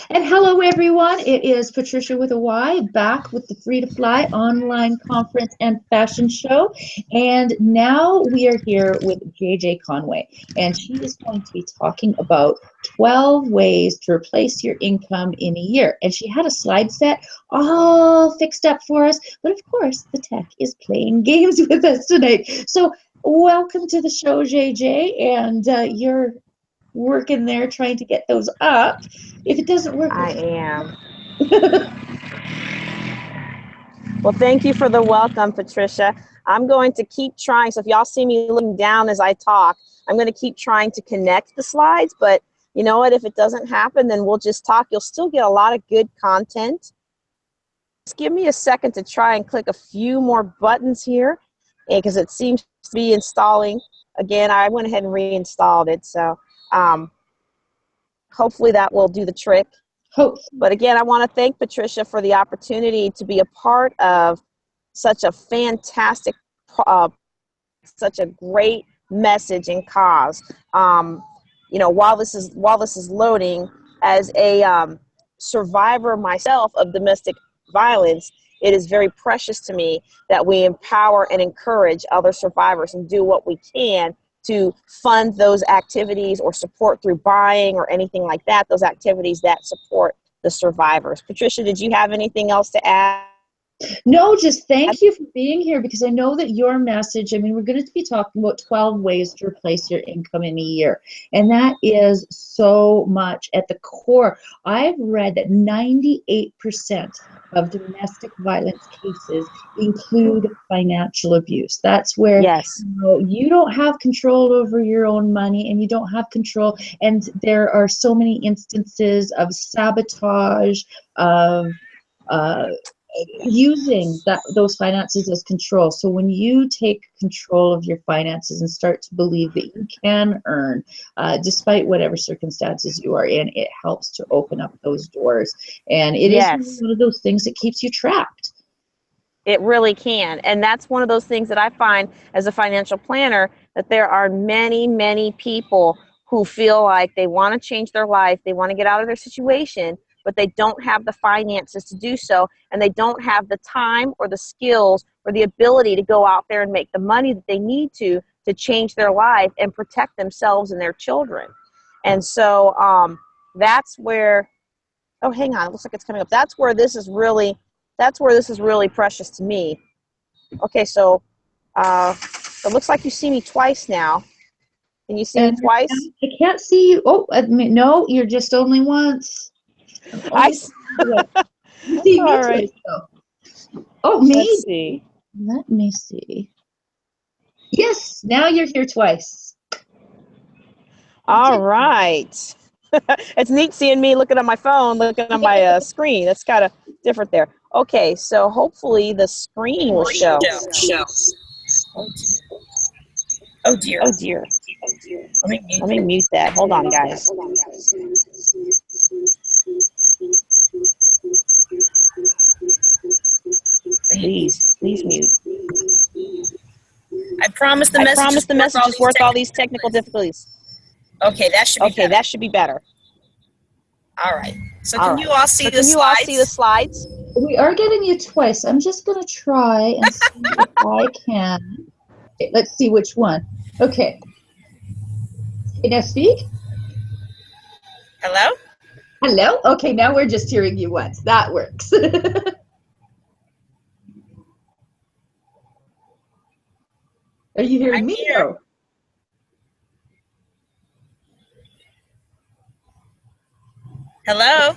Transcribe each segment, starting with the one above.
And hello, everyone. It is Patricia with a Y back with the Free to Fly online conference and fashion show. And now we are here with JJ Conway, and she is going to be talking about 12 ways to replace your income in a year. And she had a slide set all fixed up for us. But of course, the tech is playing games with us tonight. So, welcome to the show, JJ. And you're working there trying to get those up. If it doesn't work, I am. Well, thank you for the welcome, Patricia. I'm going to keep trying. So if y'all see me looking down as I talk, I'm going to keep trying to connect the slides. But you know what? If it doesn't happen, then we'll just talk. You'll still get a lot of good content. Just give me a second to try and click a few more buttons here because it seems to be installing. Again, I went ahead and reinstalled it. So hopefully that will do the trick. But again, I want to thank Patricia for the opportunity to be a part of such a fantastic, such a great message and cause. You know, while this is loading, as a survivor myself of domestic violence, it is very precious to me that we empower and encourage other survivors and do what we can to fund those activities or support through buying or anything like that, those activities that support the survivors. Patricia, did you have anything else to add? No, just thank you for being here because I know that your message, I mean, we're going to be talking about 12 ways to replace your income in a year. And that is so much at the core. I've read that 98% of domestic violence cases include financial abuse. That's where you don't have control over your own money and you don't have control. And there are so many instances of sabotage, of using those finances as control. So when you take control of your finances and start to believe that you can earn despite whatever circumstances you are in, it helps to open up those doors. And it is one of those things that keeps you trapped. It really can. And that's one of those things that I find as a financial planner, that there are many, many people who feel like they want to change their life, they want to get out of their situation, but they don't have the finances to do so, and they don't have the time or the skills or the ability to go out there and make the money that they need to change their life and protect themselves and their children. And so that's where, oh, hang on, it looks like it's coming up. That's where this is really precious to me. Okay, so it looks like you see me twice now. Can you see me twice? I can't see you. Oh, no, you're just only once. You see me twice, though. Oh, maybe. Let me see. Yes, now you're here twice. All right. It's neat seeing me looking at my phone, looking at my screen. That's kind of different there. Okay, so hopefully the screen will show. Oh dear. Oh dear. Let me mute that. Hold on, guys. Please mute. I promise the message is worth all these technical difficulties. Okay, that should be better. That should be better. All right. So can you all see the slides? All see the slides? We are getting you twice. I'm just going to try and see if I can. Okay, let's see which one. Okay. Can I speak? Hello? Hello? Okay, now we're just hearing you once. That works. Are you hearing me? Or? Hello?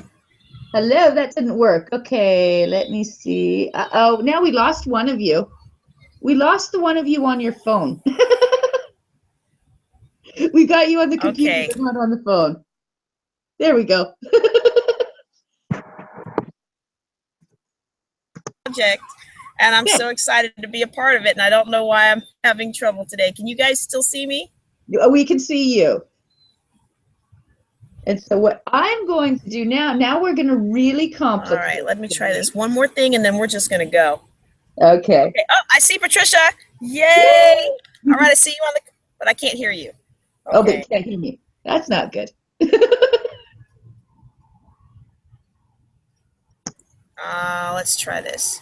Hello, that didn't work. Okay, let me see. Uh-oh, now we lost one of you. We lost the one of you on your phone. We got you on the computer, but not on the phone. There we go. Project, and I'm so excited to be a part of it, and I don't know why I'm having trouble today. Can you guys still see me? We can see you. And so what I'm going to do now we're going to really complicate. All right, let me try this one more thing, and then we're just going to go. Okay. Oh, I see Patricia. Yay! All right, I see you on the, but I can't hear you. Okay. Oh, but you can't hear me. That's not good. Let's try this.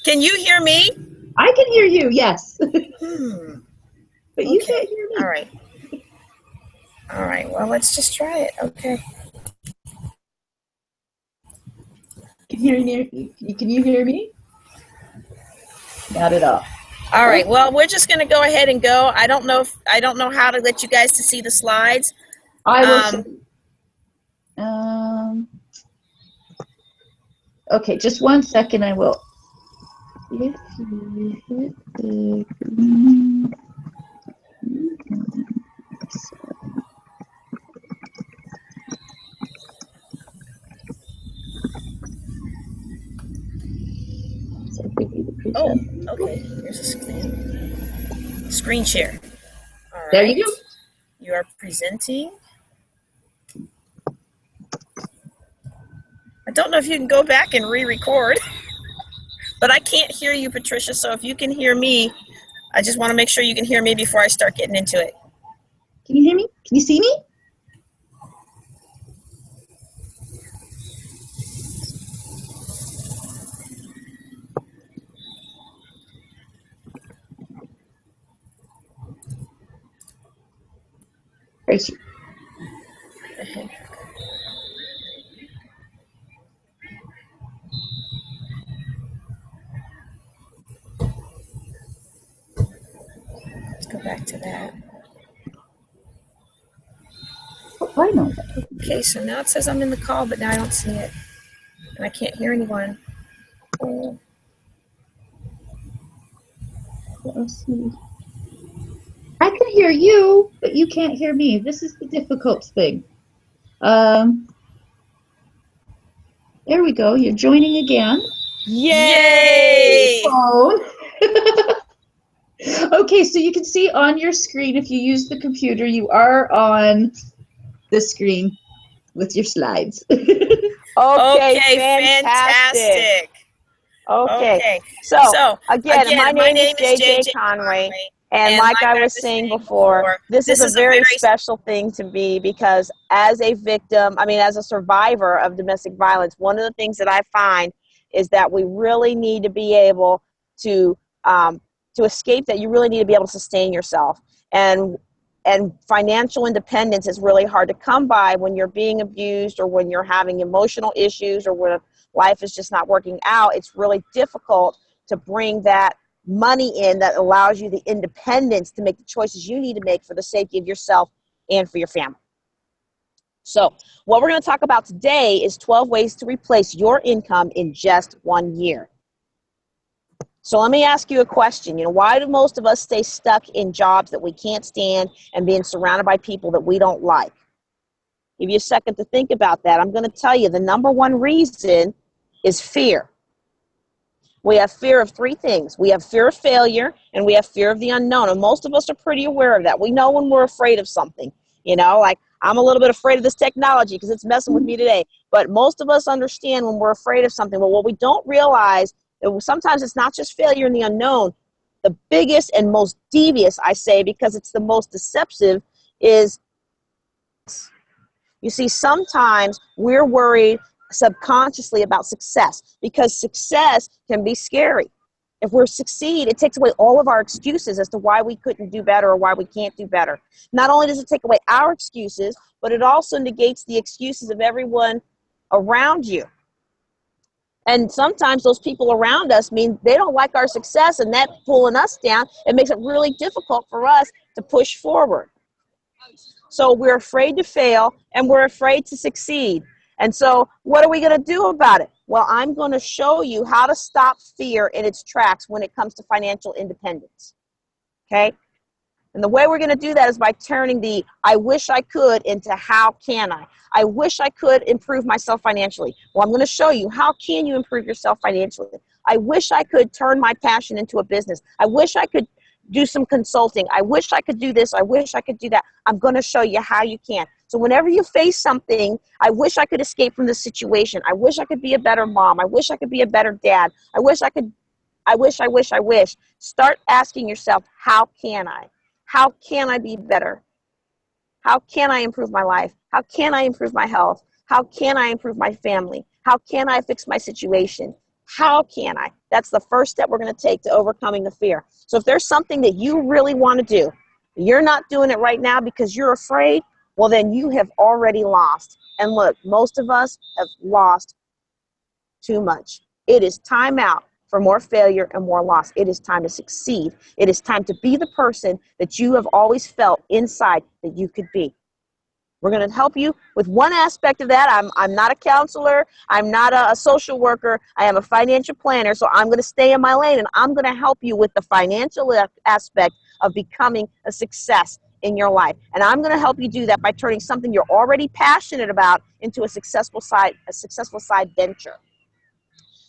Can you hear me? I can hear you, yes. But you Okay. can't hear me. All right. All right. Well, let's just try it. Okay. Can you hear me? Not at all. All right. Well, we're just going to go ahead and go. I don't know how to let you guys to see the slides. I will. Okay, just 1 second. I will. If you hit the green. Oh, okay. Here's a screen share. All right. There you go. You are presenting. I don't know if you can go back and re-record, but I can't hear you, Patricia. So if you can hear me, I just want to make sure you can hear me before I start getting into it. Can you hear me? Can you see me? Right. Let's go back to that. Why not? Okay, so now it says I'm in the call, but now I don't see it. And I can't hear anyone. Oh. Let's see. I can hear you, but you can't hear me. This is the difficult thing. There we go. You're joining again. Yay! Phone. Okay, so you can see on your screen, if you use the computer, you are on the screen with your slides. Okay, fantastic. Okay. So again, my name is JJ Conway. And like I was saying before, this is a very special thing to me because as a victim, as a survivor of domestic violence, one of the things that I find is that we really need to be able to escape that. You really need to be able to sustain yourself. And financial independence is really hard to come by when you're being abused or when you're having emotional issues or when life is just not working out. It's really difficult to bring that money in that allows you the independence to make the choices you need to make for the safety of yourself and for your family. So what we're going to talk about today is 12 ways to replace your income in just 1 year. So let me ask you a question. Why do most of us stay stuck in jobs that we can't stand and being surrounded by people that we don't like? Give you a second to think about that. I'm going to tell you the number one reason is fear. We have fear of three things. We have fear of failure and we have fear of the unknown. And most of us are pretty aware of that. We know when we're afraid of something. Like I'm a little bit afraid of this technology because it's messing with me today. But most of us understand when we're afraid of something. But what we don't realize, sometimes it's not just failure and the unknown. The biggest and most devious, I say, because it's the most deceptive, is, you see, sometimes we're worried subconsciously about success because success can be scary. If we succeed, it takes away all of our excuses as to why we couldn't do better or why we can't do better. Not only does it take away our excuses, but it also negates the excuses of everyone around you. And sometimes those people around us mean they don't like our success, and that pulling us down, it makes it really difficult for us to push forward. So we're afraid to fail and we're afraid to succeed. And so what are we going to do about it? Well, I'm going to show you how to stop fear in its tracks when it comes to financial independence. Okay? And the way we're going to do that is by turning the I wish I could into how can I? I wish I could improve myself financially. Well, I'm going to show you how can you improve yourself financially. I wish I could turn my passion into a business. I wish I could do some consulting. I wish I could do this. I wish I could do that. I'm going to show you how you can. So whenever you face something, I wish I could escape from this situation. I wish I could be a better mom. I wish I could be a better dad. I wish. Start asking yourself, how can I? How can I be better? How can I improve my life? How can I improve my health? How can I improve my family? How can I fix my situation? How can I? That's the first step we're going to take to overcoming the fear. So if there's something that you really want to do, you're not doing it right now because you're afraid, well, then you have already lost. And look, most of us have lost too much. It is time out for more failure and more loss. It is time to succeed. It is time to be the person that you have always felt inside that you could be. We're going to help you with one aspect of that. I'm not a counselor. I'm not a social worker. I am a financial planner. So I'm going to stay in my lane, and I'm going to help you with the financial aspect of becoming a success in your life. And I'm going to help you do that by turning something you're already passionate about into a successful side venture.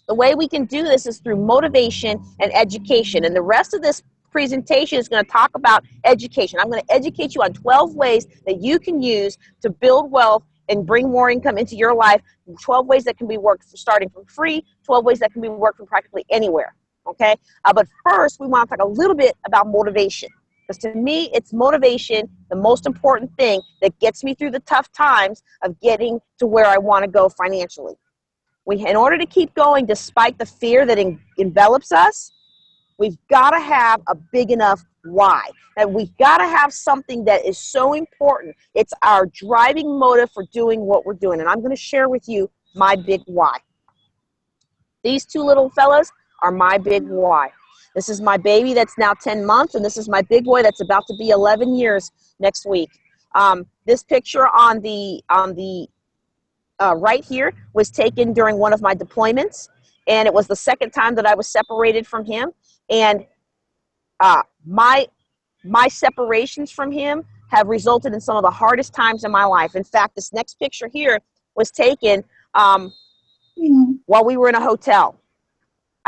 The way we can do this is through motivation and education. And the rest of this presentation is going to talk about education. I'm going to educate you on 12 ways that you can use to build wealth and bring more income into your life. 12 ways that can be worked starting from free, 12 ways that can be worked from practically anywhere. Okay? But first, we want to talk a little bit about motivation. Because to me, it's motivation, the most important thing that gets me through the tough times of getting to where I want to go financially. In order to keep going despite the fear that envelops us, we've got to have a big enough why. And we've got to have something that is so important. It's our driving motive for doing what we're doing. And I'm going to share with you my big why. These two little fellas are my big why. This is my baby that's now 10 months, and this is my big boy that's about to be 11 years next week. This picture on the right here was taken during one of my deployments, and it was the second time that I was separated from him. And my separations from him have resulted in some of the hardest times in my life. In fact, this next picture here was taken while we were in a hotel.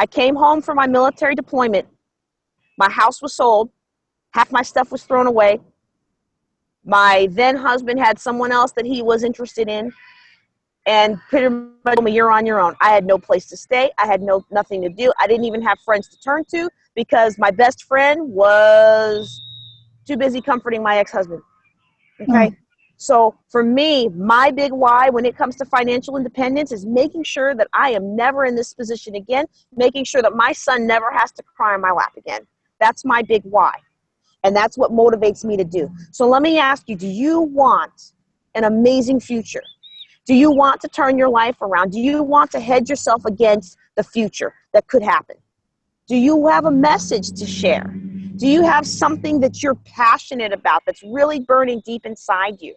I came home from my military deployment. My house was sold. Half my stuff was thrown away. My then husband had someone else that he was interested in, and pretty much told me, you're on your own. I had no place to stay. I had nothing to do. I didn't even have friends to turn to because my best friend was too busy comforting my ex-husband. Okay? So for me, my big why when it comes to financial independence is making sure that I am never in this position again, making sure that my son never has to cry on my lap again. That's my big why. And that's what motivates me to do. So let me ask you, do you want an amazing future? Do you want to turn your life around? Do you want to hedge yourself against the future that could happen? Do you have a message to share? Do you have something that you're passionate about that's really burning deep inside you?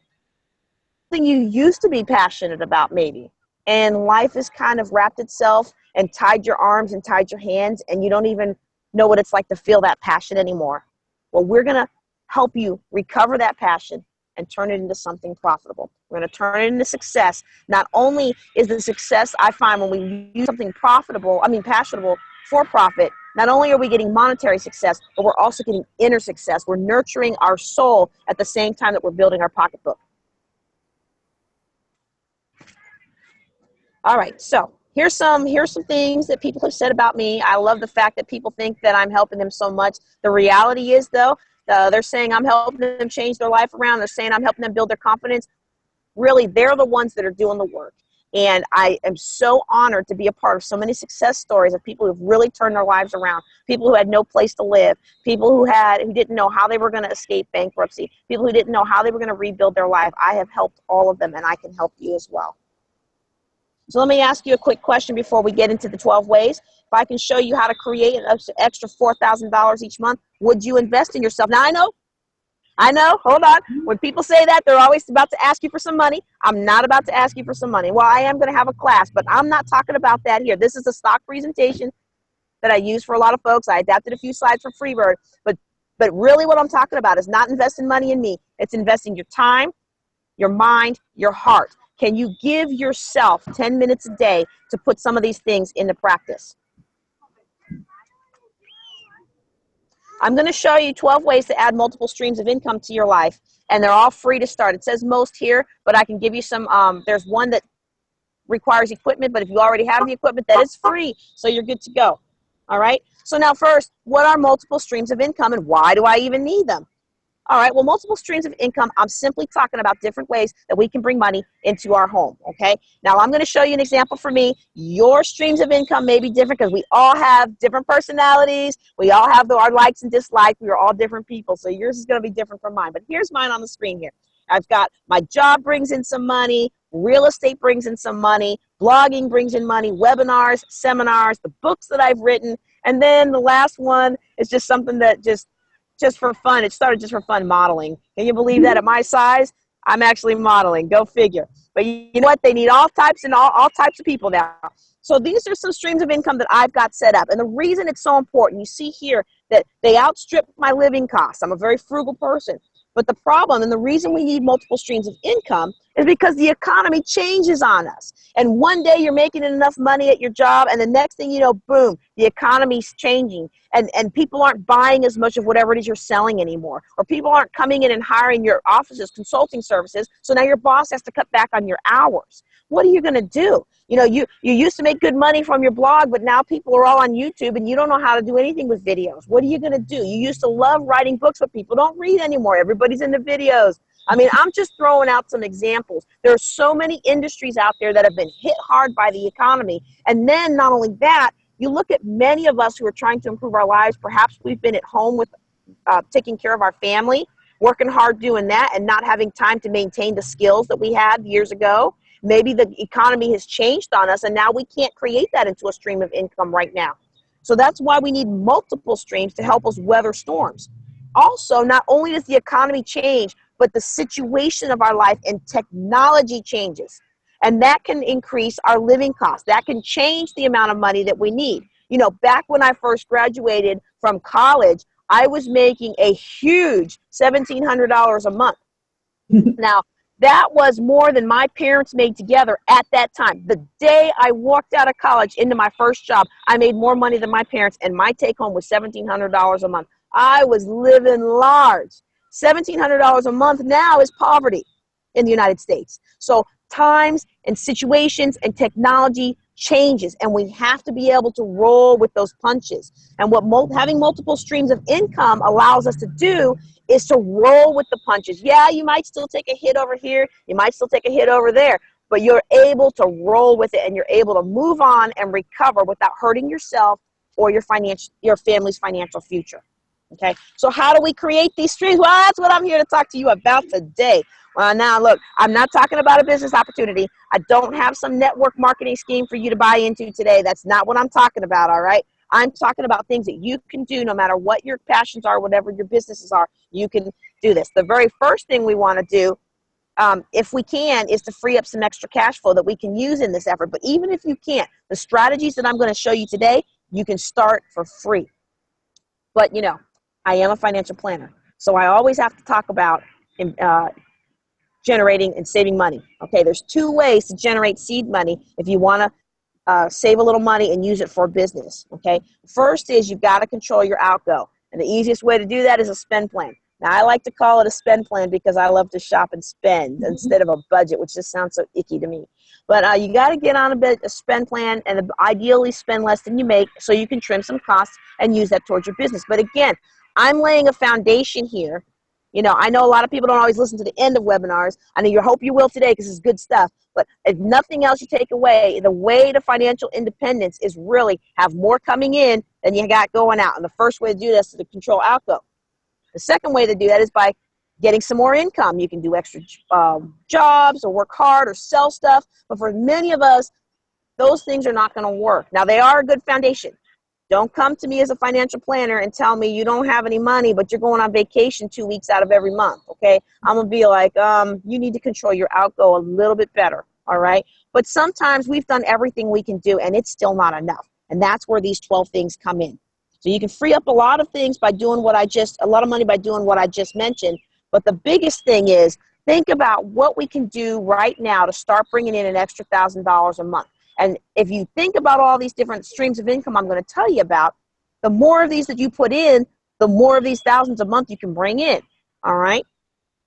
Something you used to be passionate about maybe, and life has kind of wrapped itself and tied your arms and tied your hands, and you don't even know what it's like to feel that passion anymore. Well, we're going to help you recover that passion and turn it into something profitable. We're going to turn it into success. Not only is the success I find when we use something passionable for profit, not only are we getting monetary success, but we're also getting inner success. We're nurturing our soul at the same time that we're building our pocketbook. All right, so here's some things that people have said about me. I love the fact that people think that I'm helping them so much. The reality is, though, they're saying I'm helping them change their life around. They're saying I'm helping them build their confidence. Really, they're the ones that are doing the work. And I am so honored to be a part of so many success stories of people who've really turned their lives around, people who had no place to live, people who didn't know how they were going to escape bankruptcy, people who didn't know how they were going to rebuild their life. I have helped all of them, and I can help you as well. So let me ask you a quick question before we get into the 12 ways. If I can show you how to create an extra $4,000 each month, would you invest in yourself? Now, I know, hold on. When people say that, they're always about to ask you for some money. I'm not about to ask you for some money. Well, I am going to have a class, but I'm not talking about that here. This is a stock presentation that I use for a lot of folks. I adapted a few slides for Freebird, but really what I'm talking about is not investing money in me. It's investing your time, your mind, your heart. Can you give yourself 10 minutes a day to put some of these things into practice? I'm going to show you 12 ways to add multiple streams of income to your life, and they're all free to start. It says most here, but I can give you some. There's one that requires equipment, but if you already have the equipment, that is free, so you're good to go. All right? So now first, what are multiple streams of income, and why do I even need them? All right, well, multiple streams of income, I'm simply talking about different ways that we can bring money into our home, okay? Now, I'm going to show you an example for me. Your streams of income may be different because we all have different personalities. We all have our likes and dislikes. We are all different people, so yours is going to be different from mine. But here's mine on the screen here. I've got my job brings in some money, real estate brings in some money, blogging brings in money, webinars, seminars, the books that I've written, and then the last one is just something that just for fun. It started just for fun, modeling. Can you believe that at my size? I'm actually modeling. Go figure. But you know what? They need all types and all types of people now. So these are some streams of income that I've got set up. And the reason it's so important, you see here that they outstrip my living costs. I'm a very frugal person. But the problem and the reason we need multiple streams of income is because the economy changes on us. And one day you're making enough money at your job, and the next thing you know, boom, the economy's changing. And people aren't buying as much of whatever it is you're selling anymore. Or people aren't coming in and hiring your office's consulting services, so now your boss has to cut back on your hours. What are you going to do? You know, you used to make good money from your blog, but now people are all on YouTube and you don't know how to do anything with videos. What are you going to do? You used to love writing books, but people don't read anymore. Everybody's into videos. I mean, I'm just throwing out some examples. There are so many industries out there that have been hit hard by the economy. And then not only that, you look at many of us who are trying to improve our lives. Perhaps we've been at home with taking care of our family, working hard doing that and not having time to maintain the skills that we had years ago. Maybe the economy has changed on us and now we can't create that into a stream of income right now. So that's why we need multiple streams to help us weather storms. Also, not only does the economy change, but the situation of our life and technology changes. And that can increase our living costs. That can change the amount of money that we need. You know, back when I first graduated from college, I was making a huge $1,700 a month. Now, that was more than my parents made together at that time. The day I walked out of college into my first job, I made more money than my parents, and my take home was $1,700 a month. I was living large. $1,700 a month now is poverty in the United States. So times and situations and technology changes, and we have to be able to roll with those punches. And what having multiple streams of income allows us to do is to roll with the punches. Yeah, you might still take a hit over here, you might still take a hit over there, but you're able to roll with it and you're able to move on and recover without hurting yourself or your family's financial future. Okay, so how do we create these streams? Well, that's what I'm here to talk to you about today. Well, now look, I'm not talking about a business opportunity. I don't have some network marketing scheme for you to buy into today. That's not what I'm talking about, all right? I'm talking about things that you can do no matter what your passions are, whatever your businesses are, you can do this. The very first thing we want to do, if we can, is to free up some extra cash flow that we can use in this effort. But even if you can't, the strategies that I'm going to show you today, you can start for free. But, you know, I am a financial planner, so I always have to talk about generating and saving money. Okay, there's two ways to generate seed money if you want to save a little money and use it for business. Okay, first is you've got to control your outgo, and the easiest way to do that is a spend plan. Now, I like to call it a spend plan because I love to shop and spend instead of a budget, which just sounds so icky to me. But you got to get on a spend plan and ideally spend less than you make so you can trim some costs and use that towards your business. But again, I'm laying a foundation here. You know, I know a lot of people don't always listen to the end of webinars. I know you hope you will today because it's good stuff. But if nothing else you take away, the way to financial independence is really have more coming in than you got going out. And the first way to do this is to control outgo. The second way to do that is by getting some more income. You can do extra jobs or work hard or sell stuff. But for many of us, those things are not going to work. Now, they are a good foundation. Don't come to me as a financial planner and tell me you don't have any money, but you're going on vacation 2 weeks out of every month, okay? I'm going to be like, you need to control your outgo a little bit better, all right? But sometimes we've done everything we can do, and it's still not enough. And that's where these 12 things come in. So you can free up a lot of things by doing a lot of money by doing what I just mentioned. But the biggest thing is think about what we can do right now to start bringing in an extra $1,000 a month. And if you think about all these different streams of income I'm going to tell you about, the more of these that you put in, the more of these thousands a month you can bring in. All right?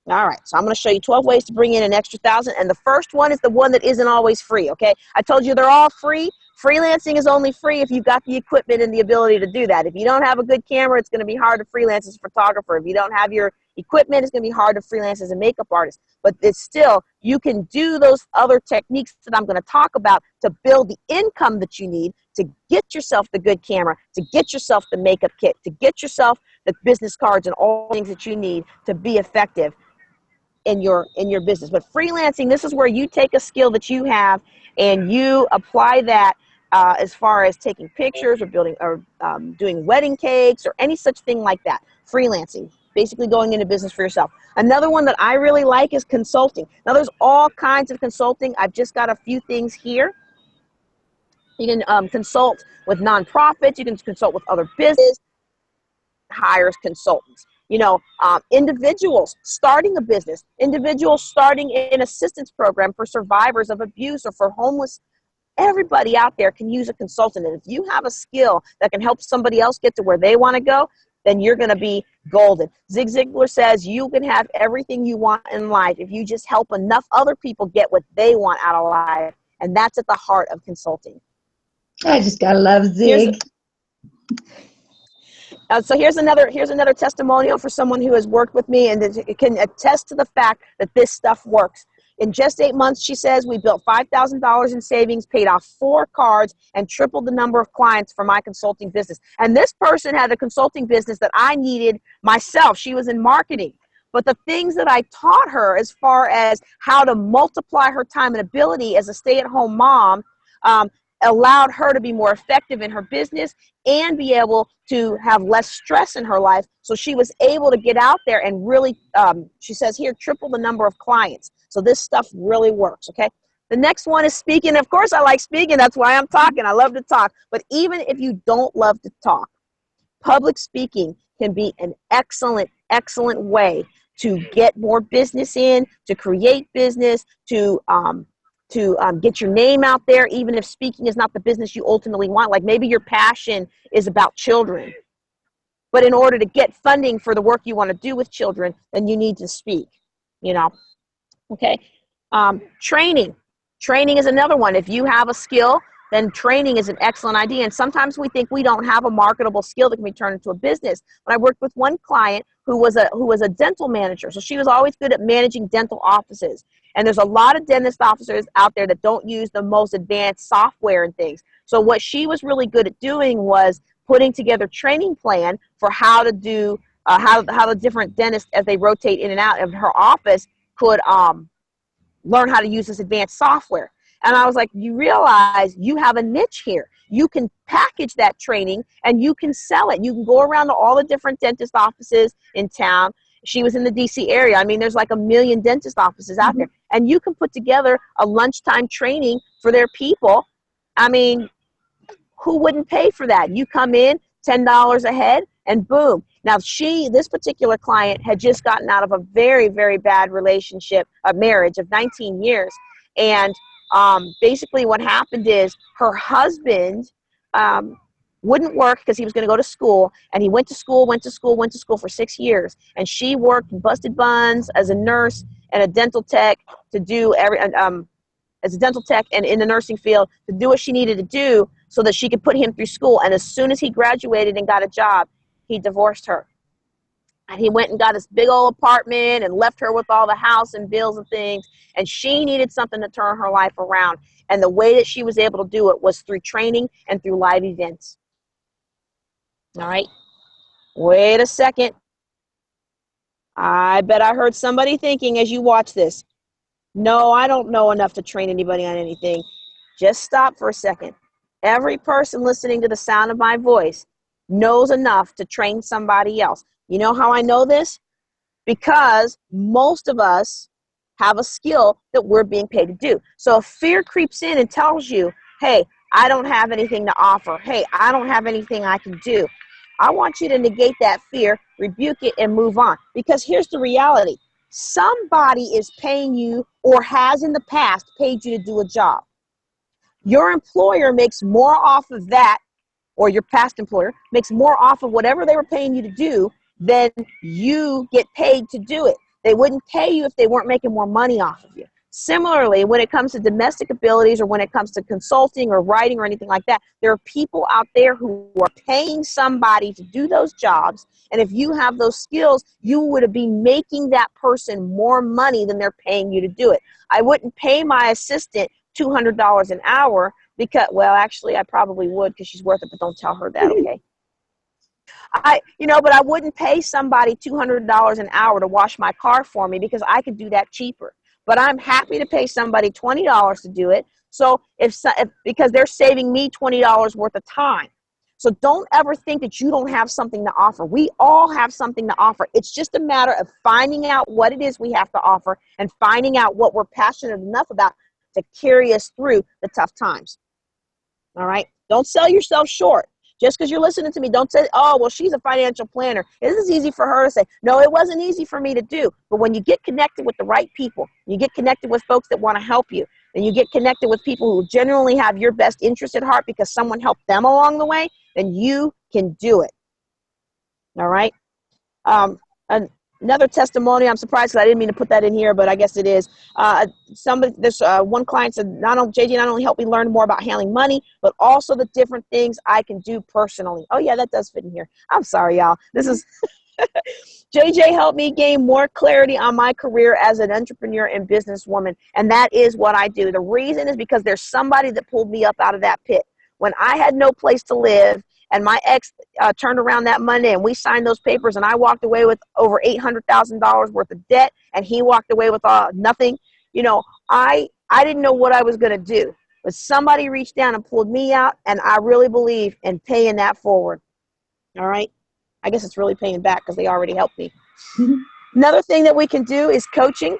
All right. So I'm going to show you 12 ways to bring in an extra $1,000. And the first one is the one that isn't always free, okay? I told you they're all free, Freelancing is only free if you've got the equipment and the ability to do that. If you don't have a good camera, it's going to be hard to freelance as a photographer. If you don't have your equipment, it's going to be hard to freelance as a makeup artist. But it's still, you can do those other techniques that I'm going to talk about to build the income that you need to get yourself the good camera, to get yourself the makeup kit, to get yourself the business cards and all things that you need to be effective in your business. But freelancing, this is where you take a skill that you have and you apply that as far as taking pictures or building or doing wedding cakes or any such thing like that. Freelancing, basically going into business for yourself. Another one that I really like is consulting. Now there's all kinds of consulting. I've just got a few things here. You can consult with nonprofits. You can consult with other business, hires consultants. You know, individuals starting a business, individuals starting an assistance program for survivors of abuse or for homeless. Everybody out there can use a consultant. And if you have a skill that can help somebody else get to where they want to go, then you're going to be golden. Zig Ziglar says you can have everything you want in life if you just help enough other people get what they want out of life. And that's at the heart of consulting. I just gotta love Zig. So here's another testimonial for someone who has worked with me and can attest to the fact that this stuff works. In just 8 months, she says, we built $5,000 in savings, paid off 4 cards, and tripled the number of clients for my consulting business. And this person had a consulting business that I needed myself. She was in marketing. But the things that I taught her as far as how to multiply her time and ability as a stay-at-home mom allowed her to be more effective in her business and be able to have less stress in her life. So she was able to get out there and really, she says here, triple the number of clients. So this stuff really works, okay? The next one is speaking. Of course, I like speaking. That's why I'm talking. I love to talk. But even if you don't love to talk, public speaking can be an excellent, excellent way to get more business in, to create business, to get your name out there, even if speaking is not the business you ultimately want. Like maybe your passion is about children. But in order to get funding for the work you want to do with children, then you need to speak, you know. Okay. Training. Training is another one. If you have a skill, then training is an excellent idea. And sometimes we think we don't have a marketable skill that can be turned into a business. But I worked with one client who was a dental manager. So she was always good at managing dental offices. And there's a lot of dentist officers out there that don't use the most advanced software and things. So what she was really good at doing was putting together training plan for how to do, how the different dentists, as they rotate in and out of her office, could learn how to use this advanced software. And I was like, you realize you have a niche here. You can package that training and you can sell it. You can go around to all the different dentist offices in town. She was in the DC area. I mean, there's like 1 million dentist offices out there. And you can put together a lunchtime training for their people. I mean, who wouldn't pay for that? You come in, $10 a head, and boom. Now, this particular client had just gotten out of a very, very bad relationship, a marriage of 19 years. And basically what happened is her husband wouldn't work because he was going to go to school, and he went to school for 6 years. And she worked busted buns as a nurse and a dental tech to do as a dental tech and in the nursing field to do what she needed to do so that she could put him through school. And as soon as he graduated and got a job, he divorced her. And he went and got this big old apartment and left her with all the house and bills and things. And she needed something to turn her life around. And the way that she was able to do it was through training and through live events. All right. Wait a second. I bet I heard somebody thinking as you watch this, no, I don't know enough to train anybody on anything. Just stop for a second. Every person listening to the sound of my voice knows enough to train somebody else. You know how I know this? Because most of us have a skill that we're being paid to do. So if fear creeps in and tells you, hey, I don't have anything to offer. Hey, I don't have anything I can do. I want you to negate that fear, rebuke it, and move on. Because here's the reality. Somebody is paying you or has in the past paid you to do a job. Your employer makes more off of that, or your past employer makes more off of whatever they were paying you to do than you get paid to do it. They wouldn't pay you if they weren't making more money off of you. Similarly, when it comes to domestic abilities or when it comes to consulting or writing or anything like that, there are people out there who are paying somebody to do those jobs. And if you have those skills, you would be making that person more money than they're paying you to do it. I wouldn't pay my assistant $200 an hour because, well, actually, I probably would because she's worth it, but don't tell her that, okay? But I wouldn't pay somebody $200 an hour to wash my car for me because I could do that cheaper. But I'm happy to pay somebody $20 to do it. So because they're saving me $20 worth of time. So don't ever think that you don't have something to offer. We all have something to offer. It's just a matter of finding out what it is we have to offer and finding out what we're passionate enough about to carry us through the tough times. All right? Don't sell yourself short. Just because you're listening to me, don't say, oh, well, she's a financial planner. This is easy for her to say. No, it wasn't easy for me to do. But when you get connected with the right people, you get connected with folks that want to help you, and you get connected with people who genuinely have your best interest at heart because someone helped them along the way, then you can do it. All right? Another testimony, I'm surprised because I didn't mean to put that in here, but I guess it is. One client said, JJ not only helped me learn more about handling money, but also the different things I can do personally. Oh yeah, that does fit in here. I'm sorry, y'all. This is JJ helped me gain more clarity on my career as an entrepreneur and businesswoman, and that is what I do. The reason is because there's somebody that pulled me up out of that pit. When I had no place to live, and my ex turned around that Monday and we signed those papers and I walked away with over $800,000 worth of debt and he walked away with nothing. I didn't know what I was going to do, but somebody reached down and pulled me out, and I really believe in paying that forward. All right. I guess it's really paying back because they already helped me. Another thing that we can do is coaching.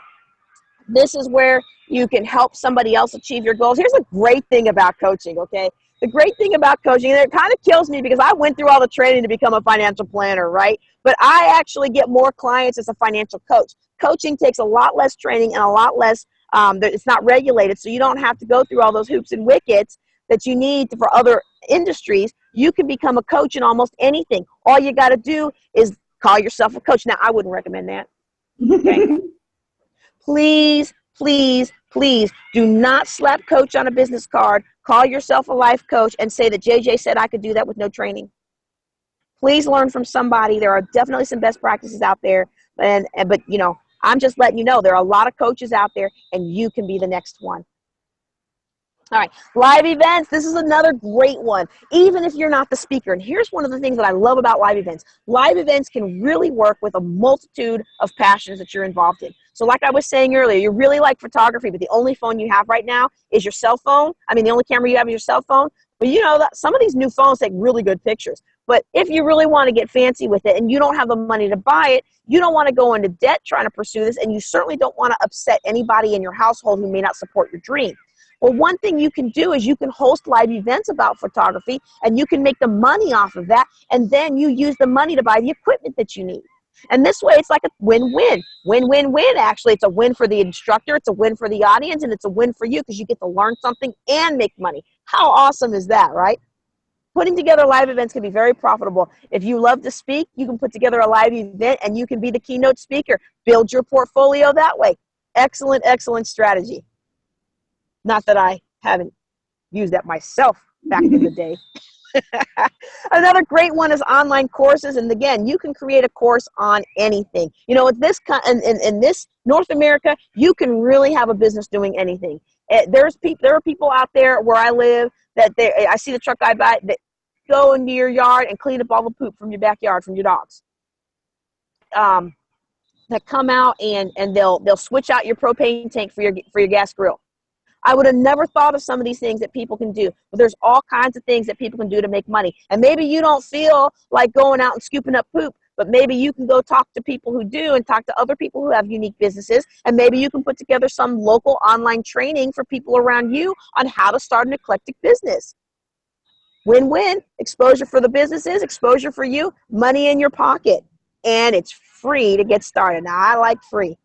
This is where you can help somebody else achieve your goals. Here's a great thing about coaching, okay? The great thing about coaching, and it kind of kills me because I went through all the training to become a financial planner, right? But I actually get more clients as a financial coach. Coaching takes a lot less training and a lot less, it's not regulated, so you don't have to go through all those hoops and wickets that you need for other industries. You can become a coach in almost anything. All you got to do is call yourself a coach. Now, I wouldn't recommend that. Okay? Please, please, please do not slap coach on a business card. Call yourself a life coach and say that JJ said I could do that with no training. Please learn from somebody. There are definitely some best practices out there. But I'm just letting you know there are a lot of coaches out there and you can be the next one. All right, live events. This is another great one, even if you're not the speaker. And here's one of the things that I love about live events. Live events can really work with a multitude of passions that you're involved in. So like I was saying earlier, you really like photography, but the only phone you have right now is your cell phone. I mean, the only camera you have is your cell phone. But some of these new phones take really good pictures. But if you really want to get fancy with it and you don't have the money to buy it, you don't want to go into debt trying to pursue this, and you certainly don't want to upset anybody in your household who may not support your dream. Well, one thing you can do is you can host live events about photography, and you can make the money off of that, and then you use the money to buy the equipment that you need. And this way, it's like a win-win. Win-win-win, actually. It's a win for the instructor, it's a win for the audience, and it's a win for you because you get to learn something and make money. How awesome is that, right? Putting together live events can be very profitable. If you love to speak, you can put together a live event, and you can be the keynote speaker. Build your portfolio that way. Excellent, excellent strategy. Not that I haven't used that myself back in the day. Another great one is online courses. And again, you can create a course on anything. In this North America, you can really have a business doing anything. There are people out there where I live that I see the truck I buy that go into your yard and clean up all the poop from your backyard from your dogs. That come out and they'll switch out your propane tank for your gas grill. I would have never thought of some of these things that people can do, but there's all kinds of things that people can do to make money. And maybe you don't feel like going out and scooping up poop, but maybe you can go talk to people who do and talk to other people who have unique businesses. And maybe you can put together some local online training for people around you on how to start an eclectic business. Win-win, exposure for the businesses, exposure for you, money in your pocket. And it's free to get started. Now, I like free.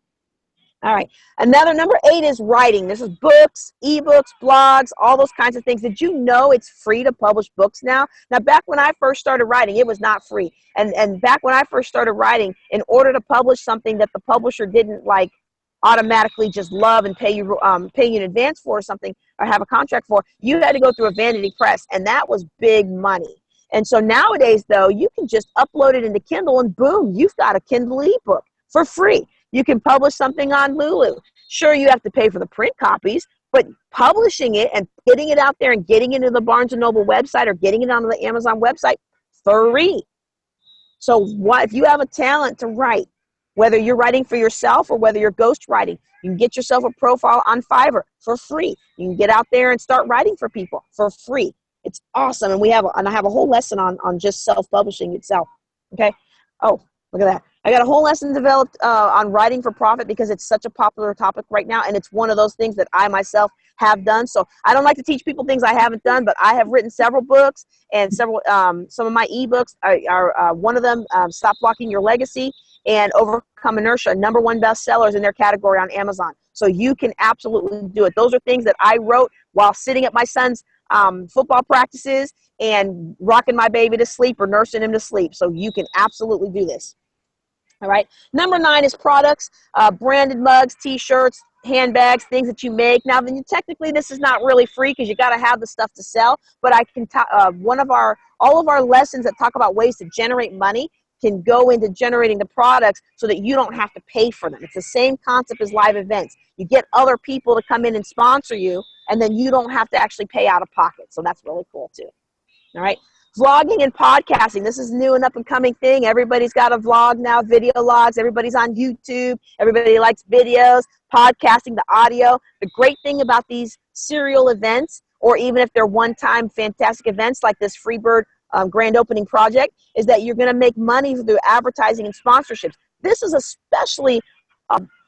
All right. Another number 8 is writing. This is books, ebooks, blogs, all those kinds of things. Did you know it's free to publish books now? Now, back when I first started writing, it was not free. And back when I first started writing, in order to publish something that the publisher didn't like automatically just love and pay you in advance for something or have a contract for. You had to go through a vanity press, and that was big money. And so nowadays, though, you can just upload it into Kindle, and boom, you've got a Kindle ebook for free. You can publish something on Lulu. Sure, you have to pay for the print copies, but publishing it and getting it out there and getting it into the Barnes & Noble website or getting it onto the Amazon website, free. So what if you have a talent to write, whether you're writing for yourself or whether you're ghostwriting, you can get yourself a profile on Fiverr for free. You can get out there and start writing for people for free. It's awesome. And I have a whole lesson on just self-publishing itself. Okay. Oh, look at that. I got a whole lesson developed on writing for profit because it's such a popular topic right now. And it's one of those things that I myself have done. So I don't like to teach people things I haven't done, but I have written several books, and several, some of my ebooks are one of them, Stop Blocking Your Legacy and Overcome Inertia, #1 bestsellers in their category on Amazon. So you can absolutely do it. Those are things that I wrote while sitting at my son's football practices and rocking my baby to sleep or nursing him to sleep. So you can absolutely do this. All right. #9 is products, branded mugs, t-shirts, handbags, things that you make. Now, then technically, this is not really free because you got to have the stuff to sell. But I can all of our lessons that talk about ways to generate money can go into generating the products so that you don't have to pay for them. It's the same concept as live events. You get other people to come in and sponsor you, and then you don't have to actually pay out of pocket. So that's really cool too. All right. Vlogging and podcasting. This is new and up and coming thing. Everybody's got a vlog now, video logs. Everybody's on YouTube. Everybody likes videos, podcasting, the audio. The great thing about these serial events, or even if they're one-time fantastic events like this Freebird grand opening project, is that you're going to make money through advertising and sponsorships. This is especially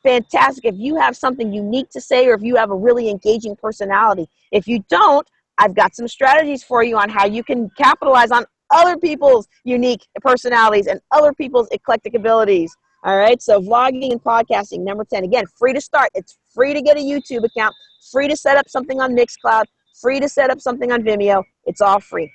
fantastic if you have something unique to say or if you have a really engaging personality. If you don't, I've got some strategies for you on how you can capitalize on other people's unique personalities and other people's eclectic abilities. All right, so vlogging and podcasting, #10. Again, free to start. It's free to get a YouTube account, free to set up something on Mixcloud, free to set up something on Vimeo. It's all free.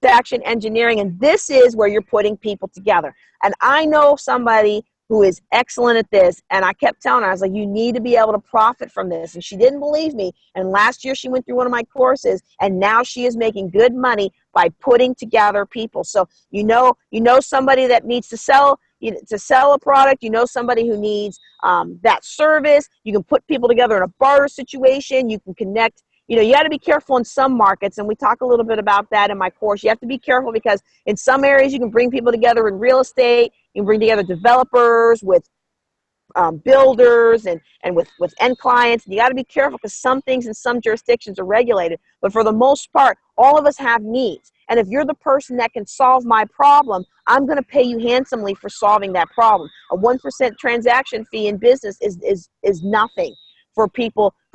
Action engineering, and this is where you're putting people together. And I know somebody who is excellent at this, and I kept telling her, I was like, you need to be able to profit from this. And she didn't believe me. And last year she went through one of my courses, and now she is making good money by putting together people. So you know somebody that needs to sell a product, you know somebody who needs that service. You can put people together in a barter situation. You can connect. You got to be careful in some markets, and we talk a little bit about that in my course. You have to be careful because in some areas you can bring people together in real estate. You can bring together developers with builders and with end clients. You got to be careful because some things in some jurisdictions are regulated. But for the most part, all of us have needs. And if you're the person that can solve my problem, I'm going to pay you handsomely for solving that problem. A 1% transaction fee in business is nothing for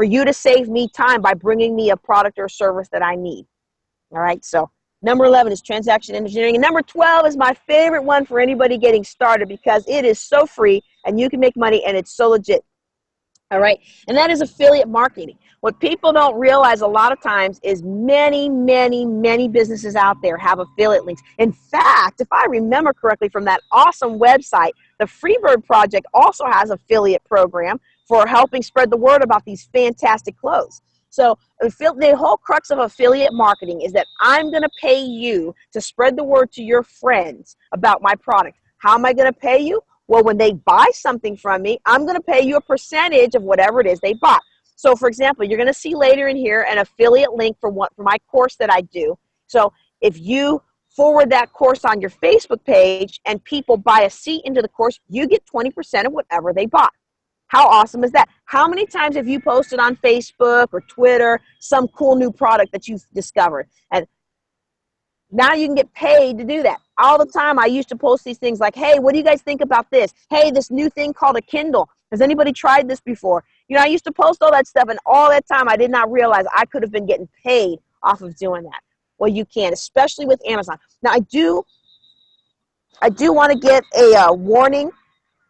you to save me time by bringing me a product or service that I need. All right, so #11 is transaction engineering. And #12 is my favorite one for anybody getting started because it is so free and you can make money and it's so legit. All right, and that is affiliate marketing. What people don't realize a lot of times is many, many, many businesses out there have affiliate links. In fact, if I remember correctly from that awesome website, the Freebird Project also has an affiliate program for helping spread the word about these fantastic clothes. So the whole crux of affiliate marketing is that I'm going to pay you to spread the word to your friends about my product. How am I going to pay you? Well, when they buy something from me, I'm going to pay you a percentage of whatever it is they bought. So, for example, you're going to see later in here an affiliate link for my course that I do. So if you forward that course on your Facebook page and people buy a seat into the course, you get 20% of whatever they bought. How awesome is that? How many times have you posted on Facebook or Twitter some cool new product that you've discovered? And now you can get paid to do that. All the time I used to post these things like, hey, what do you guys think about this? Hey, this new thing called a Kindle. Has anybody tried this before? I used to post all that stuff, and all that time I did not realize I could have been getting paid off of doing that. Well, you can, especially with Amazon. Now, I do want to get a warning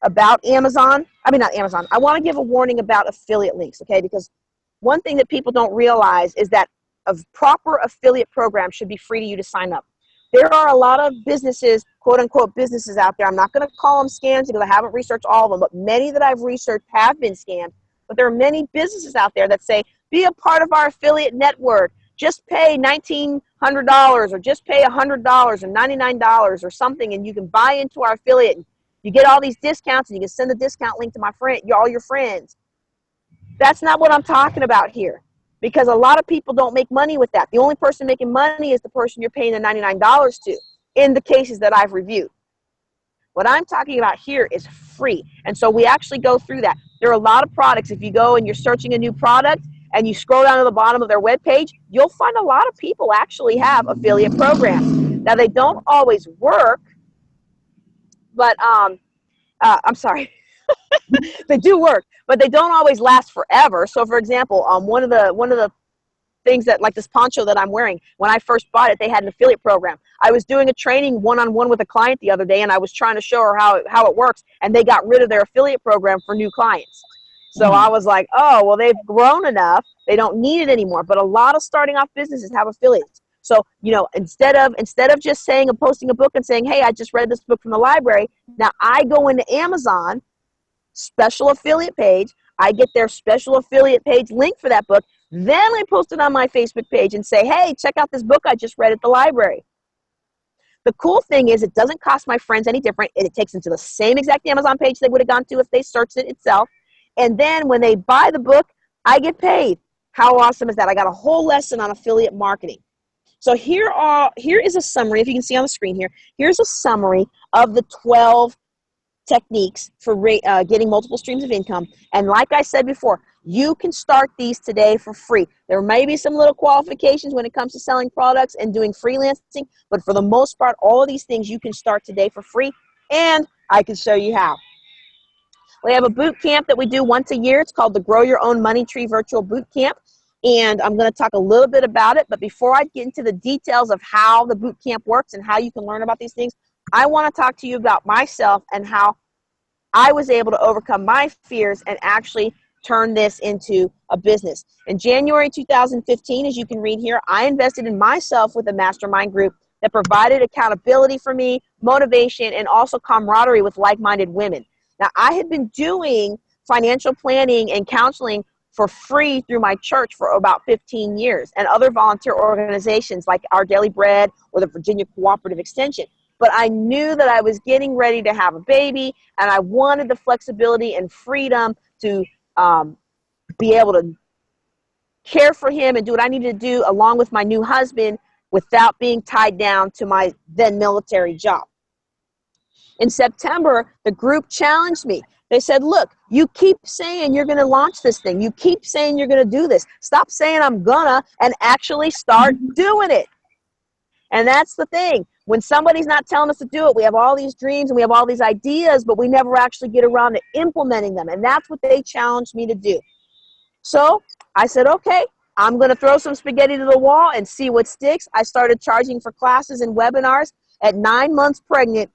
about Amazon. I mean, not Amazon. I want to give a warning about affiliate links, okay? Because one thing that people don't realize is that a proper affiliate program should be free to you to sign up. There are a lot of businesses, quote unquote businesses out there. I'm not going to call them scams because I haven't researched all of them, but many that I've researched have been scams. But there are many businesses out there that say, be a part of our affiliate network. Just pay $1,900 or just pay $100 or $99 or something, and you can buy into our affiliate. You get all these discounts, and you can send the discount link to all your friends. That's not what I'm talking about here, because a lot of people don't make money with that. The only person making money is the person you're paying the $99 to in the cases that I've reviewed. What I'm talking about here is free. And so we actually go through that. There are a lot of products. If you go and you're searching a new product and you scroll down to the bottom of their webpage, you'll find a lot of people actually have affiliate programs. Now, they don't always work, but I'm sorry. They do work, but they don't always last forever. So, for example, one of the things that, like this poncho that I'm wearing, when I first bought it, they had an affiliate program. I was doing a training one-on-one with a client the other day, and I was trying to show her how it works, and they got rid of their affiliate program for new clients. So I was like, oh, well, they've grown enough. They don't need it anymore. But a lot of starting off businesses have affiliates. So, instead of just saying and posting a book and saying, hey, I just read this book from the library, now I go into Amazon, special affiliate page, I get their special affiliate page link for that book, then I post it on my Facebook page and say, hey, check out this book I just read at the library. The cool thing is it doesn't cost my friends any different. It takes them to the same exact Amazon page they would have gone to if they searched it itself. And then when they buy the book, I get paid. How awesome is that? I got a whole lesson on affiliate marketing. So here is a summary. If you can see on the screen here, here's a summary of the 12 techniques for getting multiple streams of income. And like I said before, you can start these today for free. There may be some little qualifications when it comes to selling products and doing freelancing, but for the most part, all of these things you can start today for free, and I can show you how. We have a boot camp that we do once a year. It's called the Grow Your Own Money Tree Virtual Boot Camp, and I'm going to talk a little bit about it, but before I get into the details of how the boot camp works and how you can learn about these things, I want to talk to you about myself and how I was able to overcome my fears and actually turn this into a business. In January 2015, as you can read here, I invested in myself with a mastermind group that provided accountability for me, motivation, and also camaraderie with like-minded women. Now, I had been doing financial planning and counseling for free through my church for about 15 years and other volunteer organizations like Our Daily Bread or the Virginia Cooperative Extension. But I knew that I was getting ready to have a baby, and I wanted the flexibility and freedom to be able to care for him and do what I needed to do along with my new husband without being tied down to my then military job. In September, the group challenged me. They said, look, you keep saying you're going to launch this thing. You keep saying you're going to do this. Stop saying I'm gonna and actually start doing it. And that's the thing. When somebody's not telling us to do it, we have all these dreams and we have all these ideas, but we never actually get around to implementing them. And that's what they challenged me to do. So I said, okay, I'm going to throw some spaghetti to the wall and see what sticks. I started charging for classes and webinars at 9 months pregnant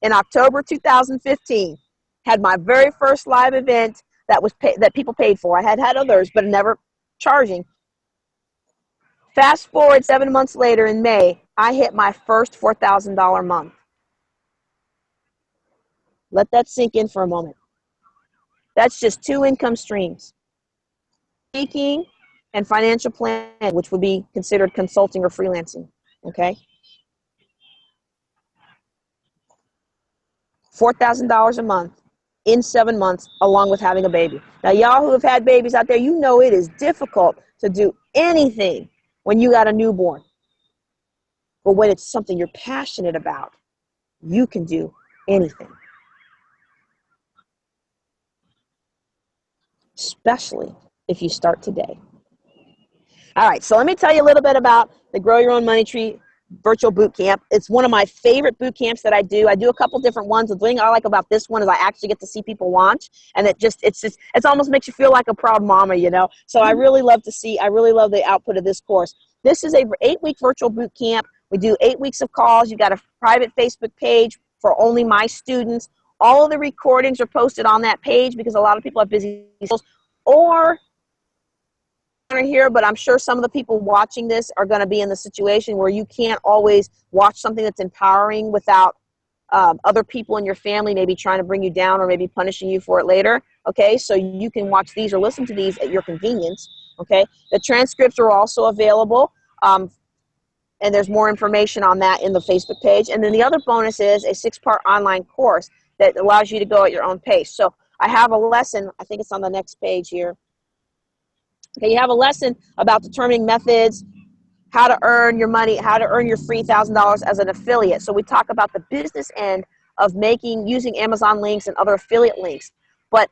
in October 2015. Had my very first live event that people paid for. I had others, but never charging. Fast forward 7 months later in May, I hit my first $4,000 month. Let that sink in for a moment. That's just 2 income streams. Speaking and financial planning, which would be considered consulting or freelancing, okay? $4,000 a month in 7 months, along with having a baby. Now, y'all who have had babies out there, you know it is difficult to do anything when you got a newborn. But when it's something you're passionate about, you can do anything. Especially if you start today. All right, so let me tell you a little bit about the Grow Your Own Money Tree Virtual Boot Camp. It's one of my favorite boot camps that I do. I do a couple different ones. The thing I like about this one is I actually get to see people launch, and it almost makes you feel like a proud mama, you know. So I really love the output of this course. This is a 8-week virtual boot camp. We do 8 weeks of calls. You got a private Facebook page for only my students. All of the recordings are posted on that page because a lot of people have busy schedules, or here, but I'm sure some of the people watching this are going to be in the situation where you can't always watch something that's empowering without other people in your family maybe trying to bring you down or maybe punishing you for it later. Okay, so you can watch these or listen to these at your convenience. Okay, the transcripts are also available, and there's more information on that in the Facebook page. And then the other bonus is a 6-part online course that allows you to go at your own pace. So I have a lesson, I think it's on the next page here. Okay, you have a lesson about determining methods, how to earn your money, how to earn your free $1,000 as an affiliate. So we talk about the business end of using Amazon links and other affiliate links. But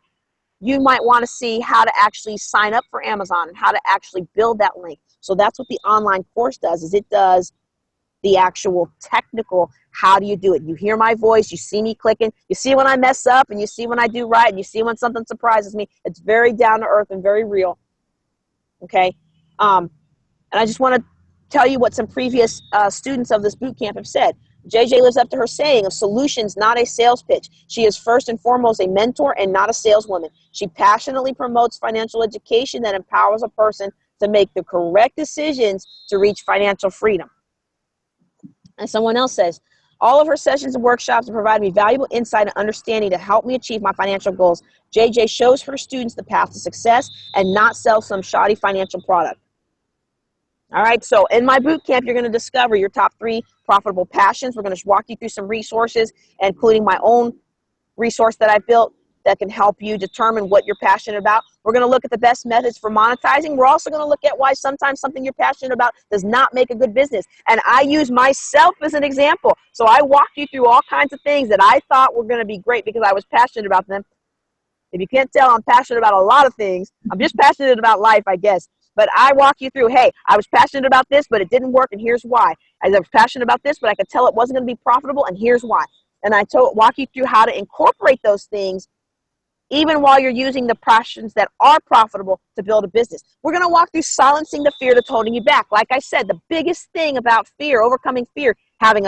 you might want to see how to actually sign up for Amazon and how to actually build that link. So that's what the online course does, is it does the actual technical, how do you do it? You hear my voice, you see me clicking, you see when I mess up, and you see when I do right, and you see when something surprises me. It's very down to earth and very real. Okay, and I just want to tell you what some previous students of this boot camp have said. JJ lives up to her saying of solutions, not a sales pitch. She is first and foremost a mentor and not a saleswoman. She passionately promotes financial education that empowers a person to make the correct decisions to reach financial freedom. And someone else says, all of her sessions and workshops have provided me valuable insight and understanding to help me achieve my financial goals. JJ shows her students the path to success and not sell some shoddy financial product. All right, so in my boot camp, you're going to discover your top 3 profitable passions. We're going to walk you through some resources, including my own resource that I built that can help you determine what you're passionate about. We're going to look at the best methods for monetizing. We're also going to look at why sometimes something you're passionate about does not make a good business. And I use myself as an example. So I walked you through all kinds of things that I thought were going to be great because I was passionate about them. If you can't tell, I'm passionate about a lot of things. I'm just passionate about life, I guess. But I walk you through, hey, I was passionate about this, but it didn't work, and here's why. I was passionate about this, but I could tell it wasn't going to be profitable, and here's why. And I walk you through how to incorporate those things even while you're using the passions that are profitable to build a business. We're going to walk through silencing the fear that's holding you back. Like I said, the biggest thing about fear, overcoming fear, having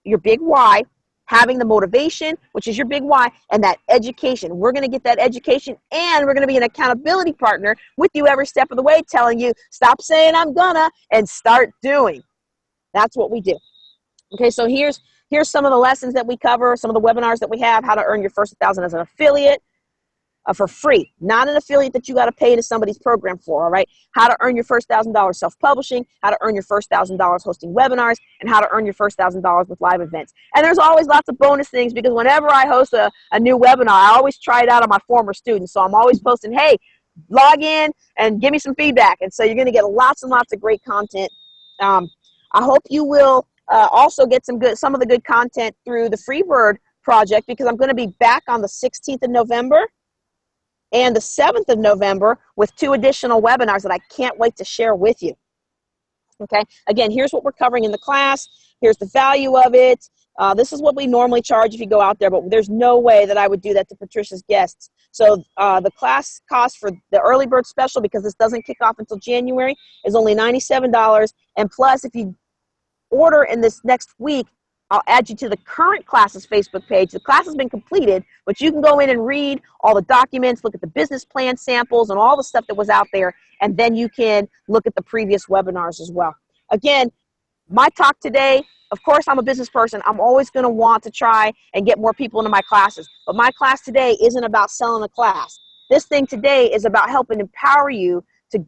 your big why, having the motivation, which is your big why, and that education. We're going to get that education, and we're going to be an accountability partner with you every step of the way, telling you, stop saying I'm gonna, and start doing. That's what we do. Okay, so here's some of the lessons that we cover, some of the webinars that we have, how to earn your first $1,000 as an affiliate for free, not an affiliate that you got to pay to somebody's program for, all right? How to earn your first $1,000 self-publishing, how to earn your first $1,000 hosting webinars, and how to earn your first $1,000 with live events. And there's always lots of bonus things because whenever I host a new webinar, I always try it out on my former students. So I'm always posting, hey, log in and give me some feedback. And so you're going to get lots and lots of great content. I hope you will also get some of the good content through the Freebird project because I'm going to be back on the 16th of November and the 7th of November with 2 additional webinars that I can't wait to share with you. Okay, again, here's what we're covering in the class. Here's the value of it. This is what we normally charge if you go out there, but there's no way that I would do that to Patricia's guests. So the class cost for the early bird special, because this doesn't kick off until January, is only $97. And plus, if you order in this next week, I'll add you to the current classes Facebook page. The class has been completed, but you can go in and read all the documents, look at the business plan samples and all the stuff that was out there, and then you can look at the previous webinars as well. Again, my talk today, of course, I'm a business person. I'm always going to want to try and get more people into my classes, but my class today isn't about selling a class. This thing today is about helping empower you to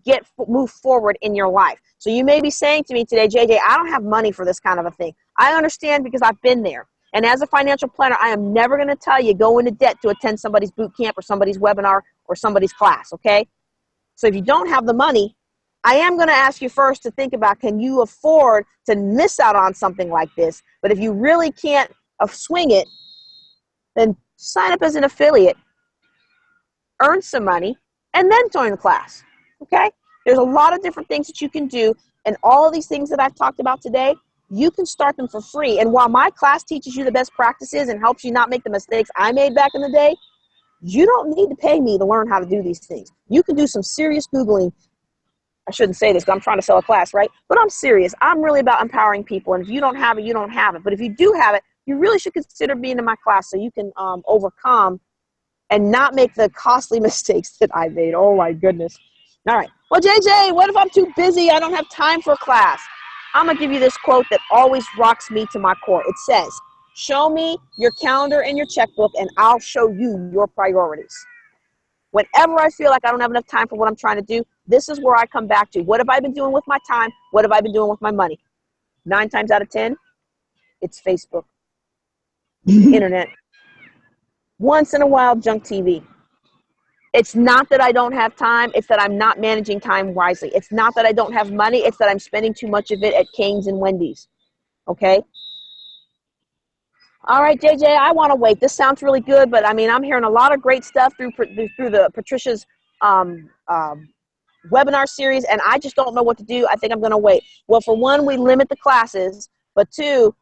move forward in your life. So you may be saying to me today, JJ, I don't have money for this kind of a thing. I understand because I've been there. And as a financial planner, I am never going to tell you go into debt to attend somebody's boot camp or somebody's webinar or somebody's class, okay? So if you don't have the money, I am going to ask you first to think about, can you afford to miss out on something like this? But if you really can't swing it, then sign up as an affiliate, earn some money, and then join the class, okay? There's a lot of different things that you can do, and all of these things that I've talked about today, you can start them for free. And while my class teaches you the best practices and helps you not make the mistakes I made back in the day, you don't need to pay me to learn how to do these things. You can do some serious Googling. I shouldn't say this because I'm trying to sell a class, right? But I'm serious. I'm really about empowering people. And if you don't have it, you don't have it. But if you do have it, you really should consider being in my class so you can overcome and not make the costly mistakes that I made. Oh, my goodness. All right. Well, JJ, what if I'm too busy? I don't have time for a class. I'm going to give you this quote that always rocks me to my core. It says, show me your calendar and your checkbook, and I'll show you your priorities. Whenever I feel like I don't have enough time for what I'm trying to do, this is where I come back to. What have I been doing with my time? What have I been doing with my money? 9 times out of 10, it's Facebook, internet. Once in a while, junk TV. It's not that I don't have time. It's that I'm not managing time wisely. It's not that I don't have money. It's that I'm spending too much of it at Cane's and Wendy's. Okay? All right, JJ, I want to wait. This sounds really good, but I mean, I'm hearing a lot of great stuff through the Patricia's webinar series, and I just don't know what to do. I think I'm going to wait. Well, for one, we limit the classes, but two,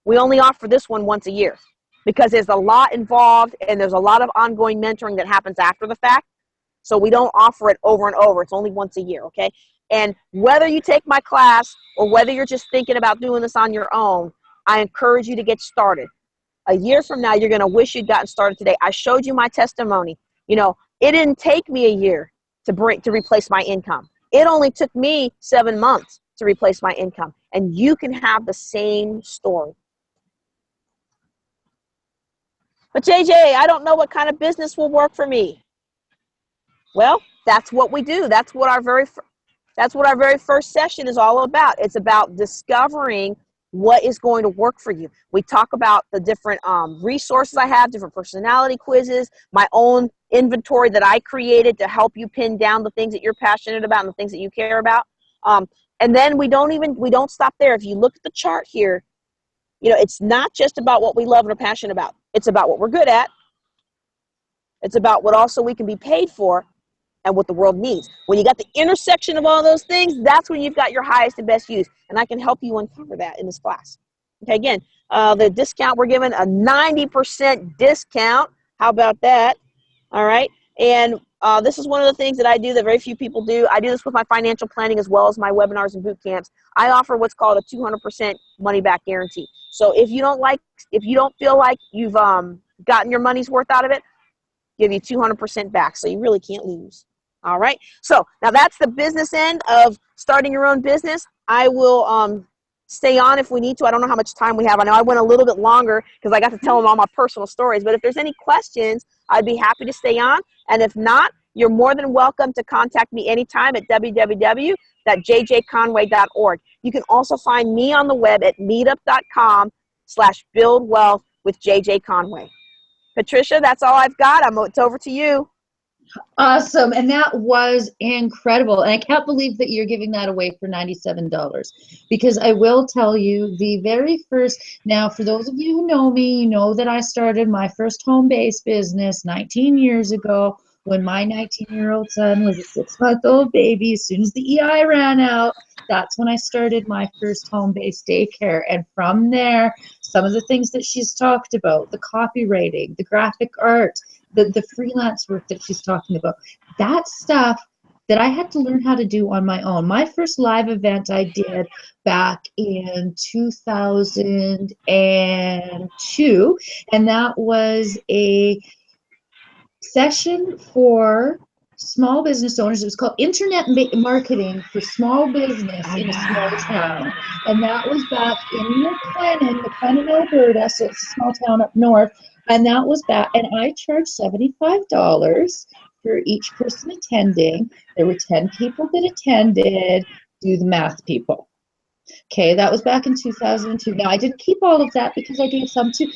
we only offer this one once a year because there's a lot involved and there's a lot of ongoing mentoring that happens after the fact. So we don't offer it over and over. It's only once a year, okay? And whether you take my class or whether you're just thinking about doing this on your own, I encourage you to get started. A year from now, you're going to wish you'd gotten started today. I showed you my testimony. You know, it didn't take me a year to replace my income. It only took me 7 months to replace my income. And you can have the same story. But JJ, I don't know what kind of business will work for me. Well, that's what we do. That's what our very first session is all about. It's about discovering what is going to work for you. We talk about the different resources I have, different personality quizzes, my own inventory that I created to help you pin down the things that you're passionate about and the things that you care about. And then we don't stop there. If you look at the chart here, you know, it's not just about what we love and are passionate about. It's about what we're good at. It's about what also we can be paid for and what the world needs. When you got the intersection of all those things, that's when you've got your highest and best use. And I can help you uncover that in this class. Okay, again, the discount, we're giving a 90% discount. How about that? All right. And this is one of the things that I do that very few people do. I do this with my financial planning as well as my webinars and boot camps. I offer what's called a 200% money back guarantee. So if you don't feel like you've gotten your money's worth out of it, give you 200% back. So you really can't lose. All right. So now that's the business end of starting your own business. I will stay on if we need to. I don't know how much time we have. I know I went a little bit longer because I got to tell them all my personal stories. But if there's any questions, I'd be happy to stay on. And if not, you're more than welcome to contact me anytime at www.jjconway.org. You can also find me on the web at meetup.com/buildwealth with JJ Conway. Patricia, that's all I've got. It's over to you. Awesome. And that was incredible. And I can't believe that you're giving that away for $97 because I will tell you the very first, now for those of you who know me, you know that I started my first home-based business 19 years ago when my 19-year-old son was a 6-month-old baby. As soon as the EI ran out, that's when I started my first home-based daycare. And from there, some of the things that she's talked about, the copywriting, the graphic art, the freelance work that she's talking about, that's stuff that I had to learn how to do on my own. My first live event I did back in 2002, and that was a session for small business owners. It was called Internet Marketing for Small Business in a Small Town. And that was back in McLennan, Alberta, so it's a small town up north. And that was back, and I charged $75 for each person attending. There were 10 people that attended. Do the math, people. Okay, that was back in 2002. Now, I didn't keep all of that because I gave some to,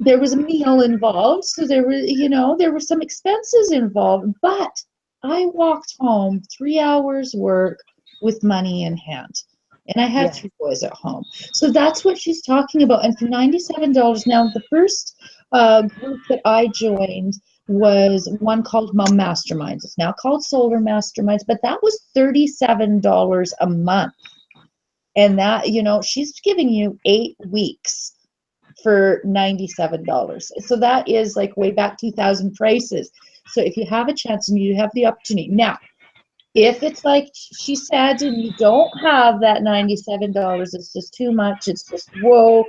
there was a meal involved, so there were some expenses involved, but I walked home 3 hours work with money in hand. And I have 2 boys at home. So that's what she's talking about. And for $97, now the first group that I joined was one called Mom Masterminds. It's now called Solar Masterminds, but that was $37 a month. And that, she's giving you 8 weeks for $97. So that is like way back 2000 prices. So if you have a chance and you have the opportunity. Now, if it's like she said and you don't have that $97, it's just too much, it's just, whoa,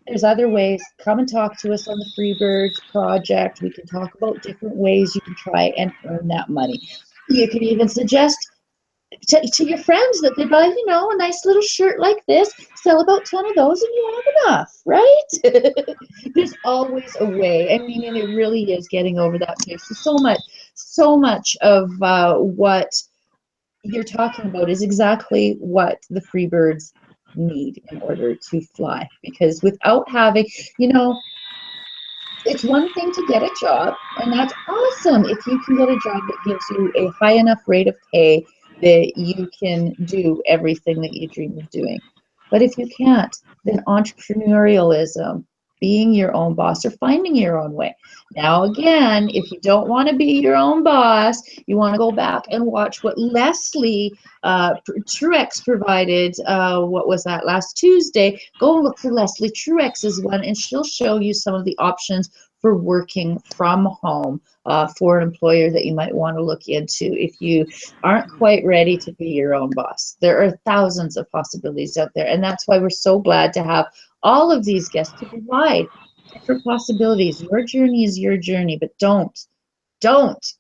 there's other ways. Come and talk to us on the Freebirds Project. We can talk about different ways you can try and earn that money. You can even suggest to your friends that they buy, you know, a nice little shirt like this, sell about 10 of those, and you have enough, right? There's always a way. I mean, and it really is getting over that fear. So much of what you're talking about is exactly what the free birds need in order to fly. Because without having, you know, it's one thing to get a job, and that's awesome if you can get a job that gives you a high enough rate of pay that you can do everything that you dream of doing. But if you can't, then entrepreneurialism, being your own boss, or finding your own way. Now, again, if you don't want to be your own boss, you want to go back and watch what Leslie Truex provided. What was that, last Tuesday? Go look for Leslie Truex's one, and she'll show you some of the options for working from home for an employer that you might want to look into if you aren't quite ready to be your own boss. There are thousands of possibilities out there, and that's why we're so glad to have all of these guests to provide different possibilities. Your journey is your journey, but don't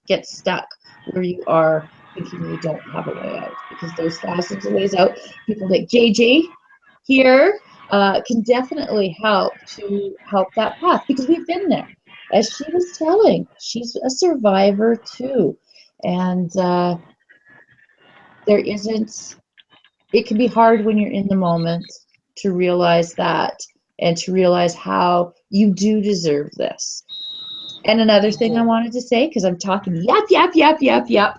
get stuck where you are thinking you don't have a way out, because there's thousands of ways out. People like JJ here can definitely help that path, because we've been there. As she was telling, she's a survivor too, and there isn't. It can be hard when you're in the moment to realize that, and to realize how you do deserve this. And another thing I wanted to say, because I'm talking yap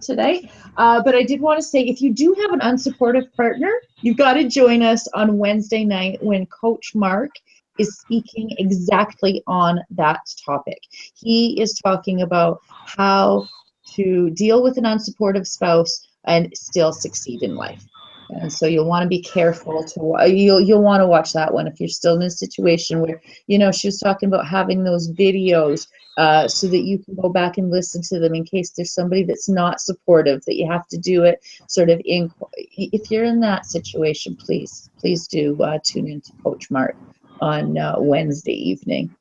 today, but I did want to say, if you do have an unsupportive partner, you've got to join us on Wednesday night when Coach Mark is speaking exactly on that topic. He is talking about how to deal with an unsupportive spouse and still succeed in life. And so you'll want to be careful you'll want to watch that one if you're still in a situation where, you know, she was talking about having those videos so that you can go back and listen to them in case there's somebody that's not supportive, that you have to do it sort of if you're in that situation, please do tune in to Coach Mark on Wednesday evening.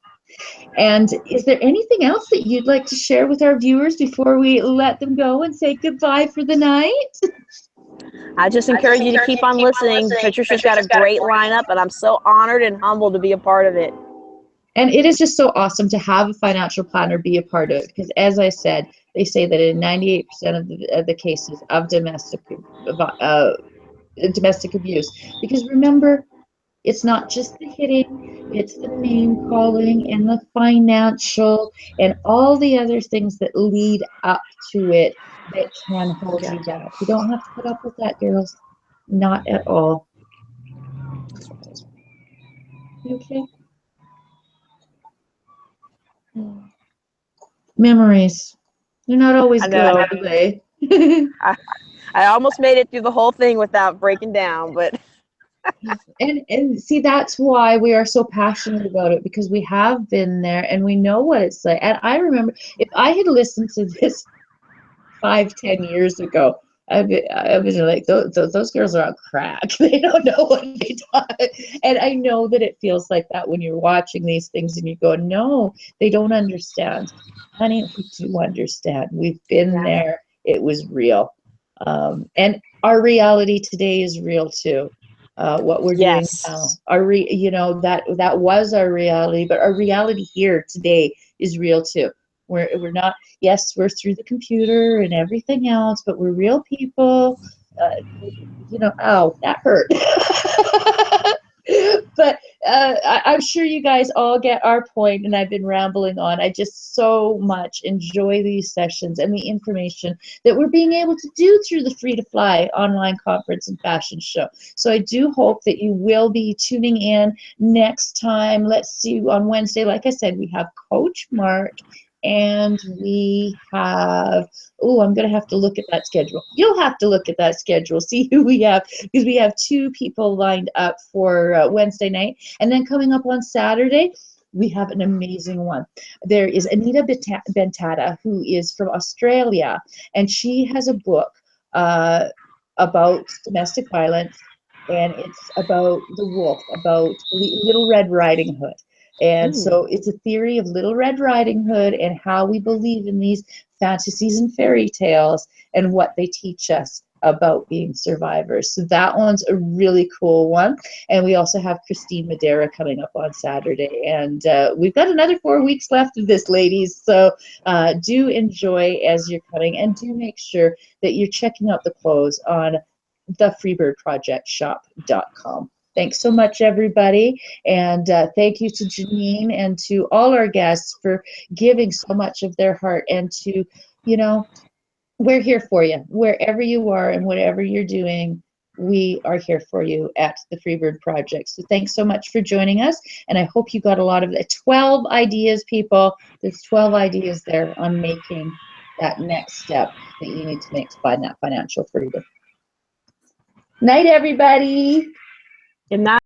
And is there anything else that you'd like to share with our viewers before we let them go and say goodbye for the night? I just encourage you to keep on listening. Patricia's got a great lineup, and I'm so honored and humbled to be a part of it. And it is just so awesome to have a financial planner be a part of it, because as I said, they say that in 98% of the cases of domestic abuse, because remember, it's not just the hitting, it's the name calling and the financial and all the other things that lead up to it that can hold you back. You don't have to put up with that, girls. Not at all. You okay? Memories. They're not always good, are they? I almost made it through the whole thing without breaking down, but and see, that's why we are so passionate about it, because we have been there and we know what it's like. And I remember, if I had listened to this 5-10 years ago, I was like, those girls are on crack. They don't know what they do. And I know that it feels like that when you're watching these things and you go, no, they don't understand. Honey, we do understand. We've been there. It was real. And our reality today is real too. What we're doing now, that was our reality, but our reality here today is real too. We're not, yes, we're through the computer and everything else, but we're real people. Ow, that hurt. But I'm sure you guys all get our point, and I've been rambling on. I just so much enjoy these sessions and the information that we're being able to do through the Free to Fly online conference and fashion show. So I do hope that you will be tuning in next time. Let's see, on Wednesday, like I said, we have Coach Mark. And we have, I'm going to have to look at that schedule. You'll have to look at that schedule, see who we have, because we have 2 people lined up for Wednesday night. And then coming up on Saturday, we have an amazing one. There is Anita Bentata, who is from Australia, and she has a book about domestic violence, and it's about the wolf, about Little Red Riding Hood. And so it's a theory of Little Red Riding Hood and how we believe in these fantasies and fairy tales and what they teach us about being survivors. So that one's a really cool one. And we also have Christine Madera coming up on Saturday. And we've got another 4 weeks left of this, ladies. So do enjoy as you're coming, and do make sure that you're checking out the clothes on thefreebirdprojectshop.com. Thanks so much, everybody. And thank you to Janine and to all our guests for giving so much of their heart, and to, you know, we're here for you wherever you are and whatever you're doing. We are here for you at the Freebird Project. So thanks so much for joining us, and I hope you got a lot of the 12 ideas, people. There's 12 ideas there on making that next step that you need to make to find that financial freedom. Night, everybody. Good night.